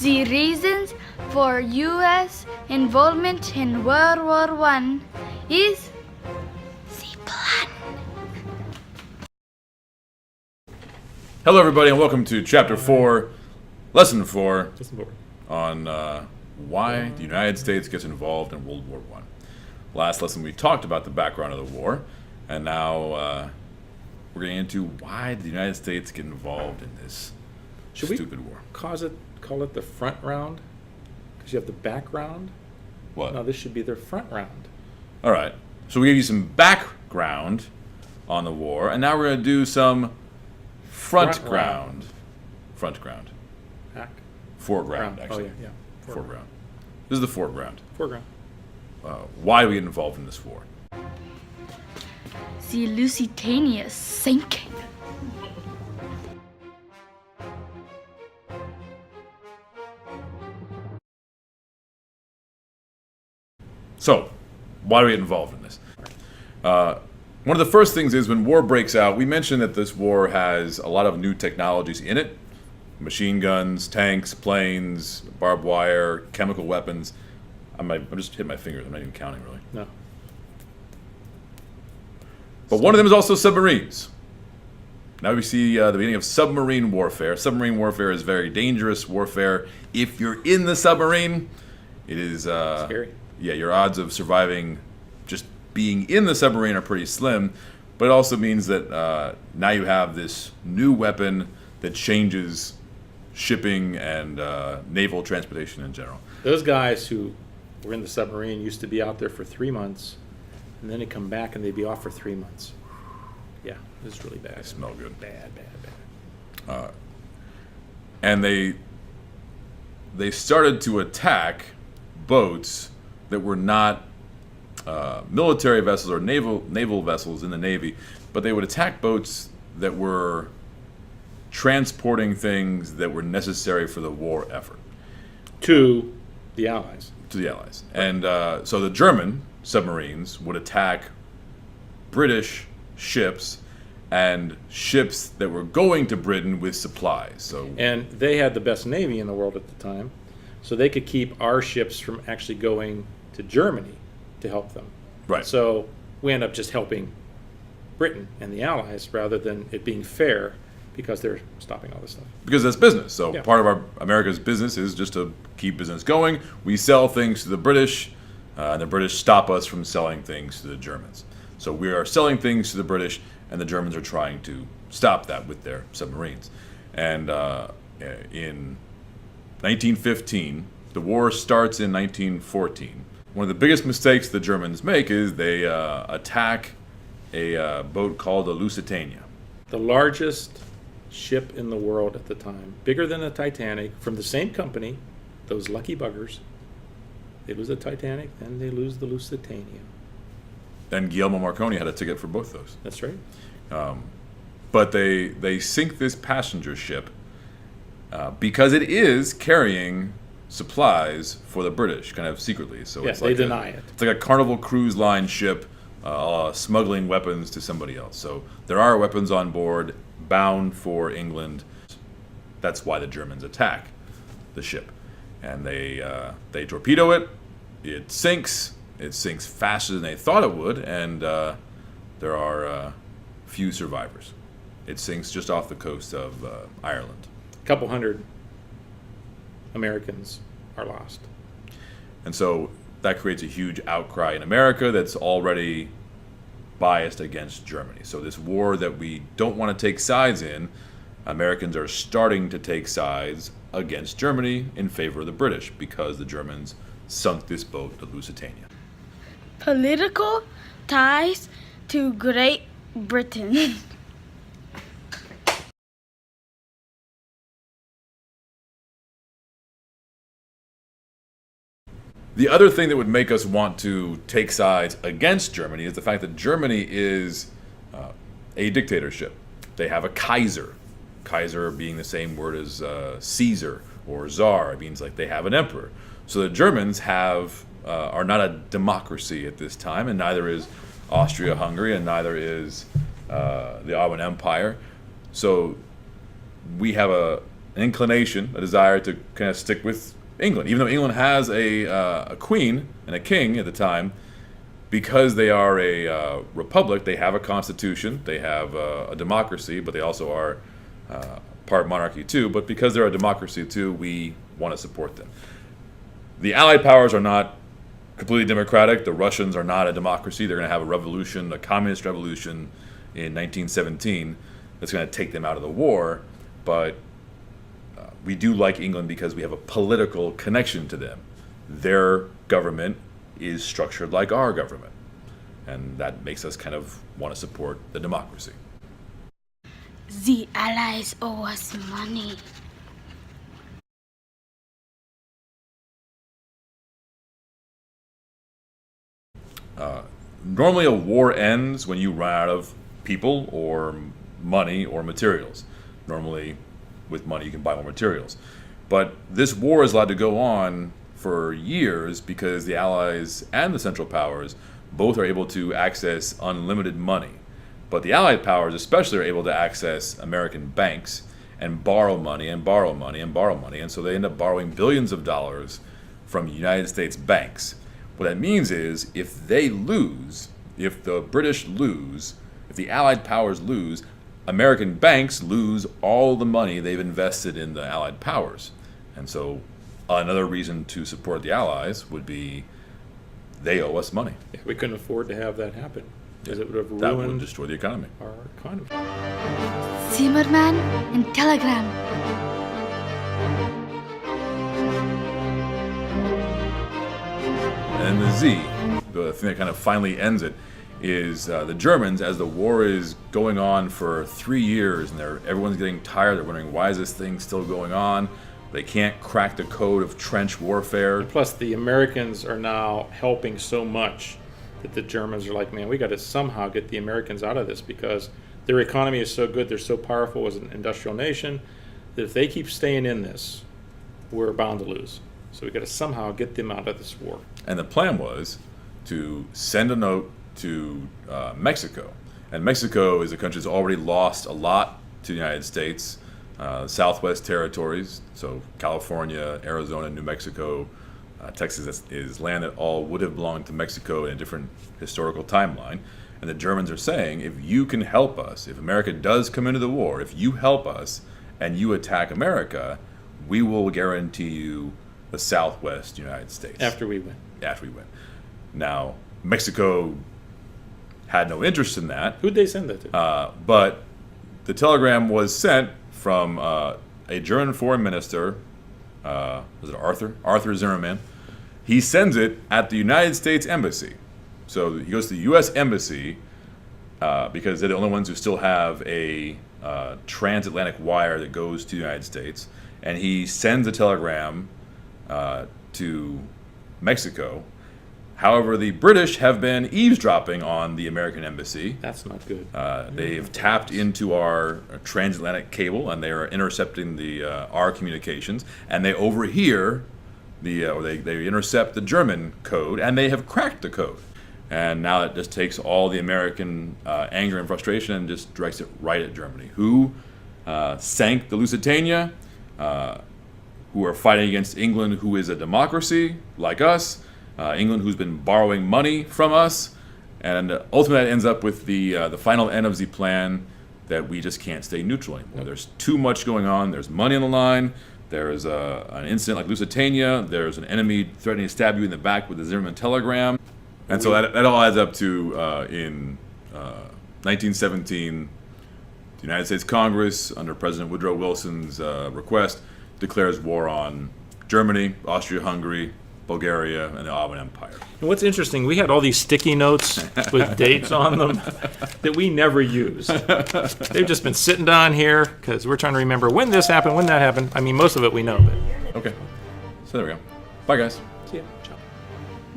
The reasons for U.S. involvement in World War I is ZPLAN. Hello, everybody, and welcome to Chapter 4, Lesson 4, on why the United States gets involved in World War I. Last lesson, we talked about the background of the war, and now we're getting into why did the United States get involved in this stupid war. Call it the front round? Because you have the background? What? No, this should be their front round. All right. So we gave you some background on the war, and now we're going to do some front ground. Front ground. Back? Foreground, Ground. actually. Oh, yeah. Foreground. This is the foreground. Foreground. Why do we get involved in this war? The Lusitania is sinking. So, why do we get involved in this? One of the first things is when war breaks out, we mentioned that this war has a lot of new technologies in it. Machine guns, tanks, planes, barbed wire, chemical weapons. I'm just hitting my fingers. I'm not even counting, really. No. But one of them is also submarines. Now we see the beginning of submarine warfare. Submarine warfare is very dangerous warfare. If you're in the submarine, it is... Scary. Yeah, your odds of surviving just being in the submarine are pretty slim. But it also means that now you have this new weapon that changes shipping and naval transportation in general. Those guys who were in the submarine used to be out there for 3 months, and then they'd come back and they'd be off for 3 months. Yeah, it was really bad. They smell good. Bad. And they started to attack boats that were not military vessels or naval vessels in the Navy, but they would attack boats that were transporting things that were necessary for the war effort. To the Allies. And so the German submarines would attack British ships and ships that were going to Britain with supplies. And they had the best Navy in the world at the time, so they could keep our ships from actually going to Germany to help them. Right. So we end up just helping Britain and the Allies rather than it being fair because they're stopping all this stuff. Because that's business. So Yeah. part of America's business is just to keep business going. We sell things to the British, and the British stop us from selling things to the Germans. So we are selling things to the British, and the Germans are trying to stop that with their submarines. And in 1915, the war starts in 1914. One of the biggest mistakes the Germans make is they attack a boat called the Lusitania. The largest ship in the world at the time, bigger than the Titanic, from the same company, those lucky buggers. They lose the Titanic, then they lose the Lusitania. And Guillermo Marconi had a ticket for both those. That's right. But they sink this passenger ship because it is carrying supplies for the British, kind of secretly. So Yeah, it's they like deny it. It's like a Carnival Cruise Line ship smuggling weapons to somebody else. So there are weapons on board bound for England. That's why the Germans attack the ship, and they torpedo it. It sinks. It sinks faster than they thought it would, and there are few survivors. It sinks just off the coast of Ireland. A couple hundred Americans are lost. And so that creates a huge outcry in America that's already biased against Germany. So this war that we don't want to take sides in, Americans are starting to take sides against Germany in favor of the British because the Germans sunk this boat, the Lusitania. Political ties to Great Britain. The other thing that would make us want to take sides against Germany is the fact that Germany is a dictatorship. They have a Kaiser. Kaiser being the same word as Caesar or Tsar. It means like they have an emperor. So the Germans are not a democracy at this time, and neither is Austria-Hungary, and neither is the Ottoman Empire. So we have an inclination, a desire to kind of stick with England, even though England has a queen and a king at the time. Because they are a republic, they have a constitution, they have a democracy, but they also are part monarchy too. But because they're a democracy too, we want to support them. The Allied powers are not completely democratic. The Russians are not a democracy. They're going to have a revolution, a communist revolution in 1917 that's going to take them out of the war. But we do like England because we have a political connection to them. Their government is structured like our government, and that makes us kind of want to support the democracy. The Allies owe us money. Normally a war ends when you run out of people or money or materials. Normally with money you can buy more materials. But this war is allowed to go on for years because the Allies and the Central Powers both are able to access unlimited money. But the Allied powers especially are able to access American banks and borrow money and borrow money and borrow money. And so they end up borrowing billions of dollars from United States banks. What that means is if they lose, if the British lose, if the Allied powers lose, American banks lose all the money they've invested in the Allied powers. And so another reason to support the Allies would be they owe us money. Yeah, we couldn't afford to have that happen because it would have That would ruined destroy the economy. our economy. Zimmerman and Telegram. And the Z, the thing that kind of finally ends it, is the Germans, as the war is going on for 3 years and everyone's getting tired, they're wondering why is this thing still going on? They can't crack the code of trench warfare. Plus, the Americans are now helping so much that the Germans are like, man, we got to somehow get the Americans out of this because their economy is so good, they're so powerful as an industrial nation, that if they keep staying in this, we're bound to lose. So we got to somehow get them out of this war. And the plan was to send a note to Mexico. And Mexico is a country that's already lost a lot to the United States. Southwest territories, so California, Arizona, New Mexico, Texas is land that all would have belonged to Mexico in a different historical timeline. And the Germans are saying, if you can help us, if America does come into the war, if you help us and you attack America, we will guarantee you the Southwest United States. After we win. After we win. Now, Mexico had no interest in that. Who'd they send that to? But the telegram was sent from a German foreign minister, was it Arthur? Arthur Zimmerman. He sends it at the United States Embassy. So he goes to the U.S. Embassy because they're the only ones who still have a transatlantic wire that goes to the United States. And he sends a telegram to Mexico. However, the British have been eavesdropping on the American embassy. That's not good. They've tapped into our transatlantic cable, and they are intercepting our communications. And they overhear they intercept the German code, and they have cracked the code. And now it just takes all the American anger and frustration and just directs it right at Germany, who sank the Lusitania, who are fighting against England, who is a democracy like us. England, who's been borrowing money from us, and ultimately that ends up with the final end of ZPLAN, that we just can't stay neutral anymore. There's too much going on. There's money on the line. There's an incident like Lusitania. There's an enemy threatening to stab you in the back with a Zimmerman telegram, and so that all adds up to in 1917, the United States Congress, under President Woodrow Wilson's request, declares war on Germany, Austria-Hungary, Bulgaria, and the Ottoman Empire. And what's interesting, we had all these sticky notes with dates on them that we never used. They've just been sitting down here because we're trying to remember when this happened, when that happened. I mean, most of it we know, but... Okay, so there we go. Bye, guys. See ya. Ciao.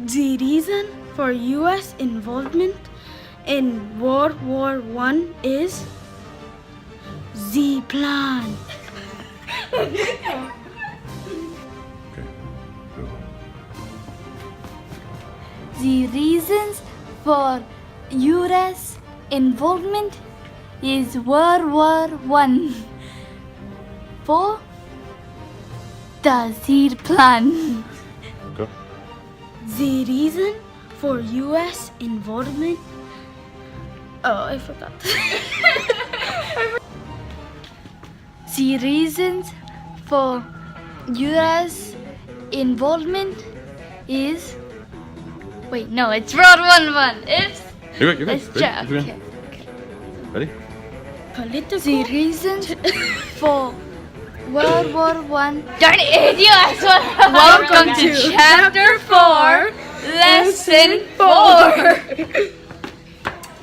The reason for U.S. involvement in World War I is ZPLAN. Okay. Good. The reasons for U.S. involvement is World War I. For the ZPLAN. Okay. The reason for U.S. involvement. Oh, I forgot. The reasons for U.S. involvement is. Wait, no, it's World War One. It's. You're good. Let's Ready? check. You're Okay. good. Ready? Political. The reasons for World War One. Darn it, U.S. Welcome to Chapter 4, Lesson 4.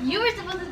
You were supposed to